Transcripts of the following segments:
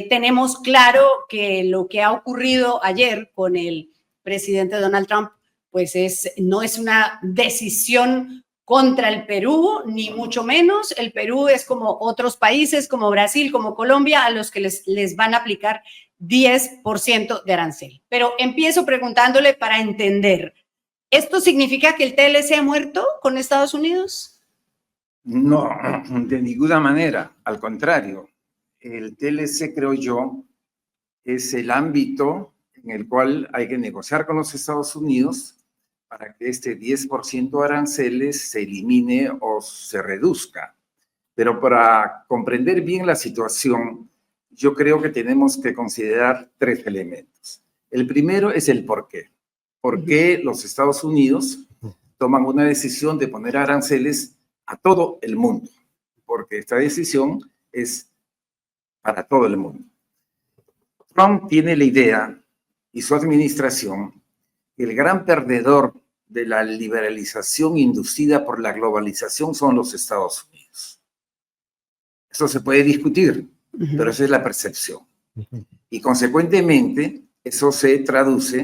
tenemos claro que lo que ha ocurrido ayer con el presidente Donald Trump, pues no es una decisión contra el Perú, ni mucho menos. El Perú es como otros países, como Brasil, como Colombia, a los que les van a aplicar 10% de arancel. Pero empiezo preguntándole para entender, ¿esto significa que el TLC ha muerto con Estados Unidos? No, de ninguna manera, al contrario. El TLC, creo yo, es el ámbito en el cual hay que negociar con los Estados Unidos para que este 10% de aranceles se elimine o se reduzca. Pero para comprender bien la situación, yo creo que tenemos que considerar 3 elementos. El primero es el por qué. ¿Por qué los Estados Unidos toman una decisión de poner aranceles a todo el mundo? Porque esta decisión es para todo el mundo. Trump tiene la idea, y su administración, que el gran perdedor de la liberalización inducida por la globalización son los Estados Unidos. Eso se puede discutir, pero esa es la percepción. Y consecuentemente, eso se traduce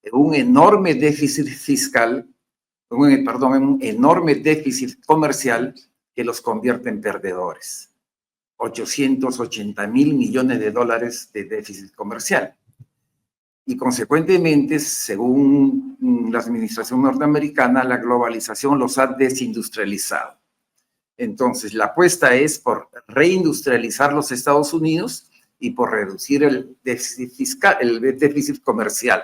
en un enorme déficit fiscal, en un enorme déficit comercial que los convierte en perdedores. 880.000 millones de dólares de déficit comercial. Y consecuentemente, según la administración norteamericana, la globalización los ha desindustrializado. Entonces, la apuesta es por reindustrializar los Estados Unidos y por reducir el déficit fiscal, el déficit comercial.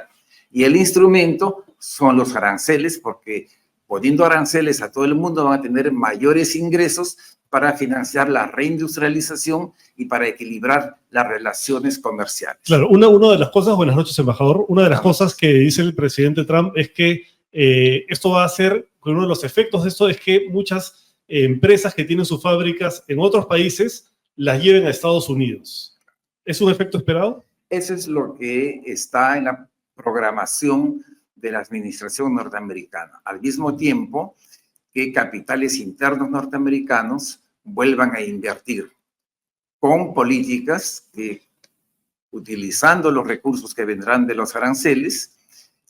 Y el instrumento son los aranceles, porque poniendo aranceles a todo el mundo van a tener mayores ingresos para financiar la reindustrialización y para equilibrar las relaciones comerciales. Claro, una de las cosas, buenas noches, embajador, una de las cosas que dice el presidente Trump es que esto va a hacer, uno de los efectos de esto es que muchas empresas que tienen sus fábricas en otros países las lleven a Estados Unidos. ¿Es un efecto esperado? Eso es lo que está en la programación de la administración norteamericana. Al mismo tiempo que capitales internos norteamericanos vuelvan a invertir con políticas que, utilizando los recursos que vendrán de los aranceles,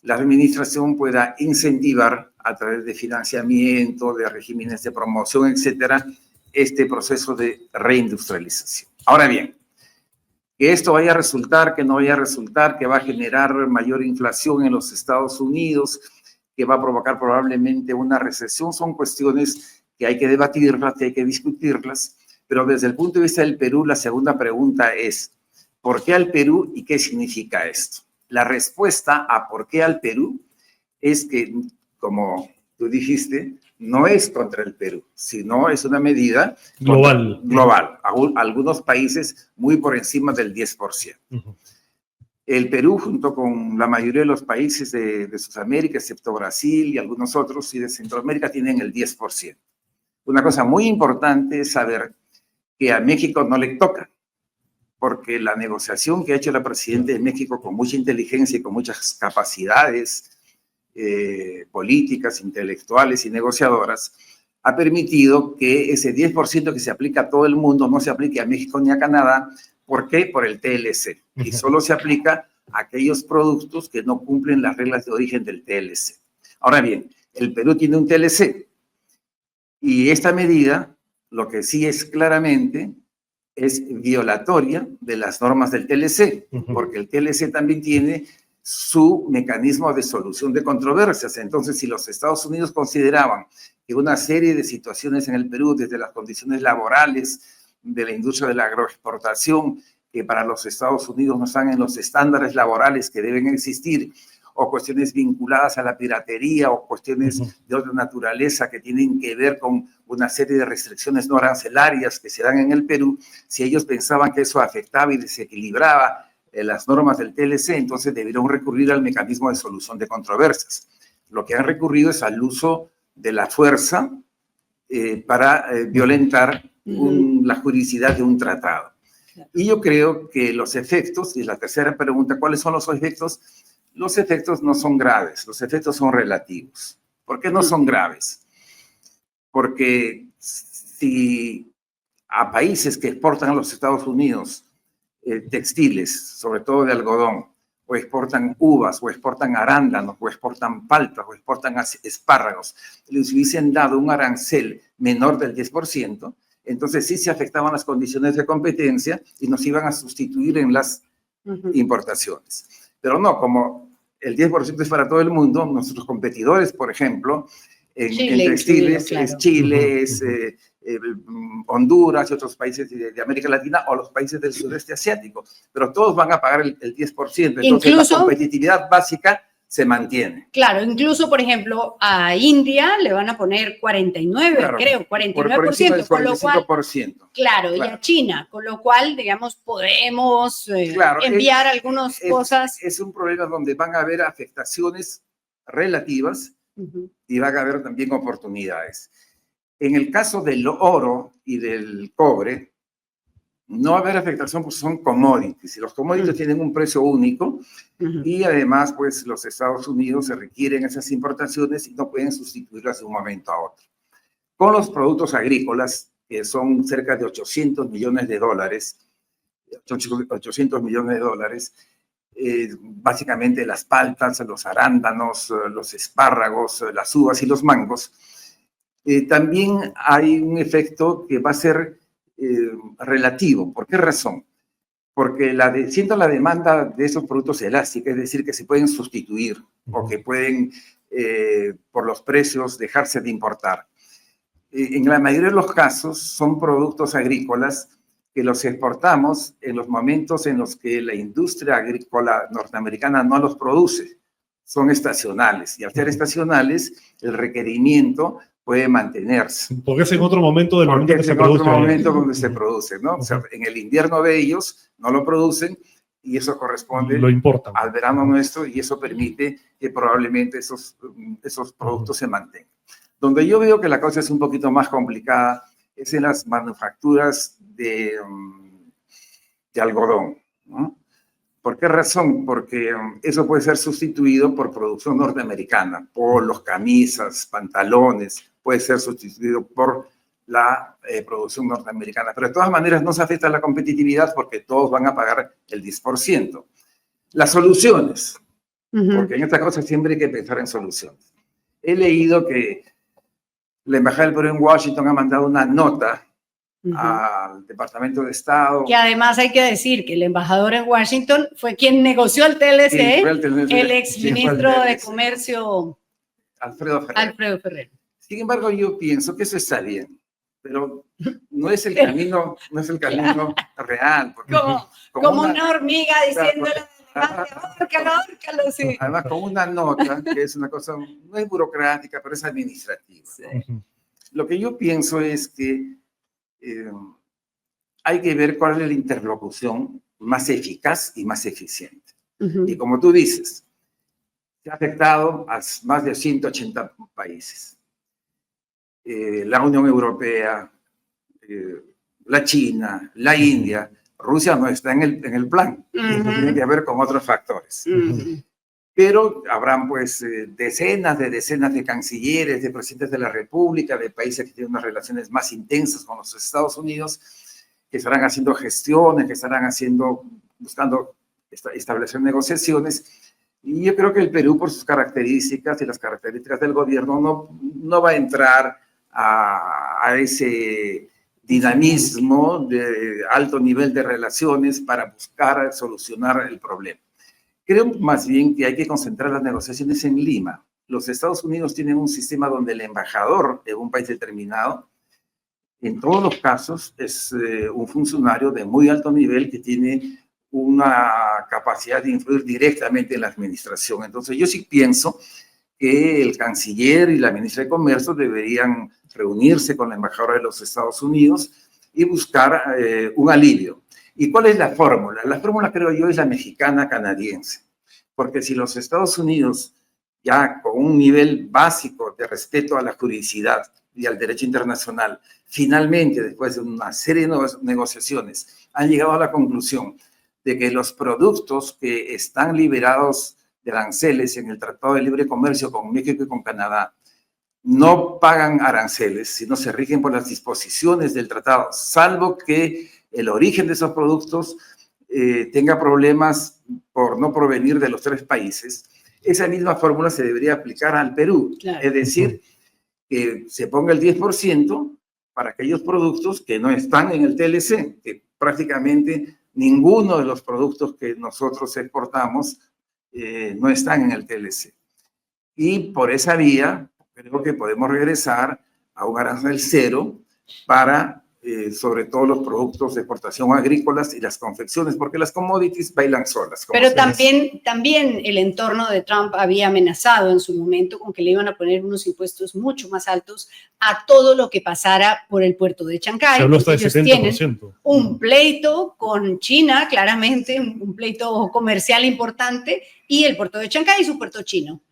la administración pueda incentivar a través de financiamiento, de regímenes de promoción, etcétera, este proceso de reindustrialización. Ahora bien, que esto vaya a resultar, que no vaya a resultar, que va a generar mayor inflación en los Estados Unidos, que va a provocar probablemente una recesión, son cuestiones que hay que debatirlas, que hay que discutirlas, pero desde el punto de vista del Perú, la segunda pregunta es, ¿por qué al Perú y qué significa esto? La respuesta a por qué al Perú es que, como tú dijiste, no es contra el Perú, sino es una medida global. Algunos países muy por encima del 10%. El Perú, junto con la mayoría de los países de Sudamérica, excepto Brasil y algunos otros, y de Centroamérica, tienen el 10%. Una cosa muy importante es saber que a México no le toca, porque la negociación que ha hecho la presidenta de México con mucha inteligencia y con muchas capacidades políticas, intelectuales y negociadoras, ha permitido que ese 10% que se aplica a todo el mundo no se aplique a México ni a Canadá. ¿Por qué? Por el TLC. Y solo se aplica a aquellos productos que no cumplen las reglas de origen del TLC. Ahora bien, el Perú tiene un TLC y esta medida, lo que sí es claramente, es violatoria de las normas del TLC, porque el TLC también tiene su mecanismo de solución de controversias. Entonces, si los Estados Unidos consideraban que una serie de situaciones en el Perú, desde las condiciones laborales, de la industria de la agroexportación, que para los Estados Unidos no están en los estándares laborales que deben existir, o cuestiones vinculadas a la piratería, o cuestiones de otra naturaleza que tienen que ver con una serie de restricciones no arancelarias que se dan en el Perú, si ellos pensaban que eso afectaba y desequilibraba las normas del TLC, entonces debieron recurrir al mecanismo de solución de controversias. Lo que han recurrido es al uso de la fuerza para violentar la juridicidad de un tratado. Y yo creo que los efectos, y la tercera pregunta, ¿cuáles son los efectos? Los efectos no son graves, los efectos son relativos. ¿Por qué no son graves? Porque si a países que exportan a los Estados Unidos textiles, sobre todo de algodón, o exportan uvas, o exportan arándanos, o exportan paltas, o exportan espárragos, les hubiesen dado un arancel menor del 10%, entonces sí se afectaban las condiciones de competencia y nos iban a sustituir en las importaciones. Pero no, como el 10% es para todo el mundo, nuestros competidores, por ejemplo, en textiles, claro, es Chile, es Honduras y otros países de América Latina o los países del sudeste asiático, pero todos van a pagar el 10%, entonces incluso, la competitividad básica se mantiene. Claro, incluso, por ejemplo, a India le van a poner 49, claro, creo, 49%, por lo cual, claro, y a China, con lo cual, digamos, podemos enviar algunas cosas. Es un problema donde van a haber afectaciones relativas y van a haber también oportunidades. En el caso del oro y del cobre, no va a haber afectación porque son commodities, y los commodities tienen un precio único, y además, pues, los Estados Unidos se requieren esas importaciones y no pueden sustituirlas de un momento a otro. Con los productos agrícolas, que son cerca de 800 millones de dólares, básicamente las paltas, los arándanos, los espárragos, las uvas y los mangos, también hay un efecto que va a ser relativo. ¿Por qué razón? Porque siendo la demanda de esos productos elástica, es decir, que se pueden sustituir o que pueden, por los precios, dejarse de importar. En la mayoría de los casos son productos agrícolas que los exportamos en los momentos en los que la industria agrícola norteamericana no los produce. Son estacionales, y al ser estacionales, el requerimiento puede mantenerse. Porque es en otro momento del momento que se produce. Es en otro momento donde se produce, ¿no? O sea, en el invierno de ellos no lo producen y eso corresponde al verano nuestro, y eso permite que probablemente esos productos se mantengan. Donde yo veo que la cosa es un poquito más complicada es en las manufacturas de algodón, ¿no? ¿Por qué razón? Porque eso puede ser sustituido por producción norteamericana, polos, camisas, pantalones, puede ser sustituido por la producción norteamericana. Pero de todas maneras no se afecta la competitividad porque todos van a pagar el 10%. Las soluciones, porque en esta cosa siempre hay que pensar en soluciones. He leído que la Embajada del Perú en Washington ha mandado una nota al Departamento de Estado. Que además hay que decir que el embajador en Washington fue quien negoció el TLC, el exministro de Comercio Alfredo Ferrer. Sin embargo, yo pienso que eso está bien, pero no es el camino, real. Porque como una hormiga diciéndole, ahórcalo, sí. Además, con una nota, que es una cosa, no es burocrática, pero es administrativa. Sí. Lo que yo pienso es que hay que ver cuál es la interlocución más eficaz y más eficiente. Y como tú dices, se ha afectado a más de 180 países. La Unión Europea, la China, la India. Rusia no está en el plan, tiene que ver con otros factores. Pero habrán pues decenas de cancilleres, de presidentes de la República, de países que tienen unas relaciones más intensas con los Estados Unidos, que estarán haciendo gestiones, que estarán buscando establecer negociaciones. Y yo creo que el Perú, por sus características y las características del gobierno, no va a entrar a ese dinamismo de alto nivel de relaciones para buscar solucionar el problema. Creo más bien que hay que concentrar las negociaciones en Lima. Los Estados Unidos tienen un sistema donde el embajador de un país determinado, en todos los casos, es un funcionario de muy alto nivel que tiene una capacidad de influir directamente en la administración. Entonces, yo sí pienso que el canciller y la ministra de Comercio deberían reunirse con la embajadora de los Estados Unidos y buscar un alivio. ¿Y cuál es la fórmula? La fórmula, creo yo, es la mexicana-canadiense. Porque si los Estados Unidos, ya con un nivel básico de respeto a la juridicidad y al derecho internacional, finalmente, después de una serie de negociaciones, han llegado a la conclusión de que los productos que están liberados de aranceles en el Tratado de Libre Comercio con México y con Canadá no pagan aranceles, sino se rigen por las disposiciones del tratado, salvo que el origen de esos productos tenga problemas por no provenir de los 3 países, esa misma fórmula se debería aplicar al Perú. Claro. Es decir, que se ponga el 10% para aquellos productos que no están en el TLC, que prácticamente ninguno de los productos que nosotros exportamos no están en el TLC. Y por esa vía, creo que podemos regresar a un arancel cero para, sobre todo, los productos de exportación agrícolas y las confecciones, porque las commodities bailan solas. Pero también el entorno de Trump había amenazado en su momento con que le iban a poner unos impuestos mucho más altos a todo lo que pasara por el puerto de Chancay. Se habló hasta de Ellos 70%. tienen un pleito con China, claramente, un pleito comercial importante, y el puerto de Chancay es un puerto chino.